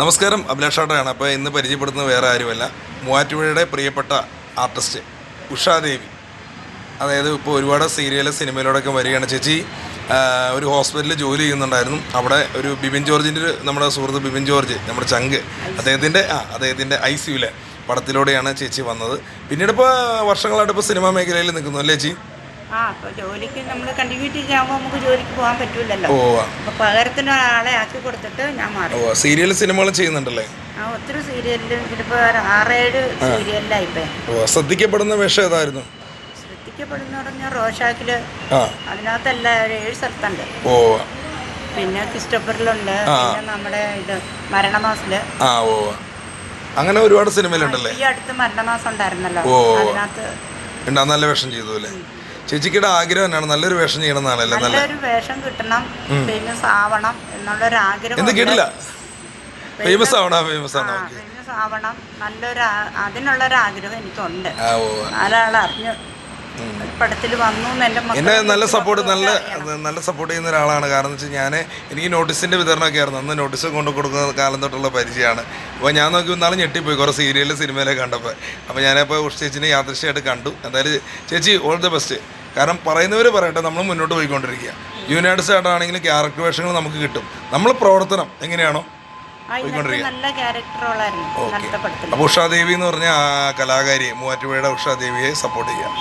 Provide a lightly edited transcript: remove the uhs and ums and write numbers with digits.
നമസ്കാരം, അഭിലാഷാട്ടയാണ്. അപ്പോൾ ഇന്ന് പരിചയപ്പെടുന്നത് വേറെ ആരുമല്ല, മൂവാറ്റുപുഴയുടെ പ്രിയപ്പെട്ട ആർട്ടിസ്റ്റ് ഉഷാദേവി. അതായത് ഇപ്പോൾ ഒരുപാട് സിനിമയിലൂടെയൊക്കെ വരികയാണ്. ചേച്ചി ഒരു ഹോസ്പിറ്റലിൽ ജോലി ചെയ്യുന്നുണ്ടായിരുന്നു. അവിടെ ഒരു ബിബിൻ ജോർജിൻ്റെ നമ്മുടെ സുഹൃത്ത് ബിബിൻ ജോർജ്, നമ്മുടെ ചങ്ക്, അദ്ദേഹത്തിൻ്റെ ICUവിലെ പടത്തിലൂടെയാണ് ചേച്ചി വന്നത്. പിന്നീട് ഇപ്പോൾ വർഷങ്ങളായിട്ട് ഇപ്പോൾ സിനിമാ മേഖലയിൽ നിൽക്കുന്നു അല്ലേ ചേച്ചി? ജോലിക്ക് നമ്മൾ കണ്ടിന്യൂറ്റി ആകുമ്പോൾ നമുക്ക് ജോലിക്ക് പോകാൻ പറ്റൂലല്ലോ. അപ്പോൾ പകരത്തിന് ഒരാളെ ആക്കി കൊടുത്തിട്ട് ഞാൻ മാറി. സീരിയൽ സിനിമകൾ ചെയ്യുന്നുണ്ടല്ലേ? ഒത്തിരി സീരിയലിൽ ഇതിപ്പോൾ 6-7 സീരിയലിലായിപ്പോ. ശ്രദ്ധിക്കപ്പെടുന്ന വേഷം ഏതായിരുന്നു? ശ്രദ്ധിക്കപ്പെടുന്ന പറഞ്ഞാൽ റോഷാക്കില്, അതിനകത്തല്ല 7 സ്ഥലത്തുണ്ട്. പിന്നെ ക്രിസ്റ്റഫറിലുണ്ട്, പിന്നെ നമ്മുടെ ഇത് മരണമാസില്. അങ്ങനെ ഒരുപാട് സിനിമയിലുണ്ടല്ലേ? ഈ അടുത്ത് മരണമാസം ഉണ്ടായിരുന്നല്ലോ, അതിനകത്ത് നല്ല വേഷം ചെയ്തു അല്ലേ? ചേച്ചിയുടെ ആഗ്രഹം എന്നാണ്? നല്ലൊരു വേഷം ചെയ്യണം എന്നാണല്ലേ? നല്ലൊരു വേഷം കിട്ടണം, ഫേമസ് ആവണം എന്നുള്ളൊരു ആഗ്രഹം. എന്ത് കേട്ടില്ല? ഫേമസ് ആവണം, ഫേമസ് ആവണം, നല്ലൊരു അതിനുള്ളൊരു ആഗ്രഹം എനിക്കുണ്ട്. നാലാൾ അറിഞ്ഞു പടത്തിൽ വന്നു. എന്നെ നല്ല സപ്പോർട്ട് ചെയ്യുന്ന ഒരാളാണ്. കാരണം എന്ന് വെച്ചാൽ എനിക്ക് നോട്ടീസിൻ്റെ വിതരണമൊക്കെ ആയിരുന്നു. അന്ന് നോട്ടീസ് കൊണ്ട് കൊടുക്കുന്ന കാലം തൊട്ടുള്ള പരിചയമാണ്. അപ്പോൾ ഞാൻ നോക്കി നാളെ ഞെട്ടിപ്പോയി കുറേ സിനിമയിലൊക്കെ കണ്ടപ്പോൾ. അപ്പോൾ ഞാനപ്പോൾ ഉഷ ചേച്ചിനെ യാദൃശ്യമായിട്ട് കണ്ടു. എന്തായാലും ചേച്ചി ഓൾ ദ ബെസ്റ്റ്. കാരണം പറയുന്നവർ പറയട്ടെ, നമ്മൾ മുന്നോട്ട് പോയിക്കൊണ്ടിരിക്കുക. യുണൈറ്റഡ് സ്റ്റേറ്റ് ആണെങ്കിലും ക്യാരക്ടർ വേഷങ്ങൾ നമുക്ക് കിട്ടും. നമ്മൾ പ്രവർത്തനം എങ്ങനെയാണോ പോയിക്കൊണ്ടിരിക്കുക. അപ്പോൾ ഉഷാദേവി എന്ന് പറഞ്ഞ ആ കലാകാരി, മൂവാറ്റുപുഴയുടെ ഉഷാദേവിയെ സപ്പോർട്ട് ചെയ്യാം.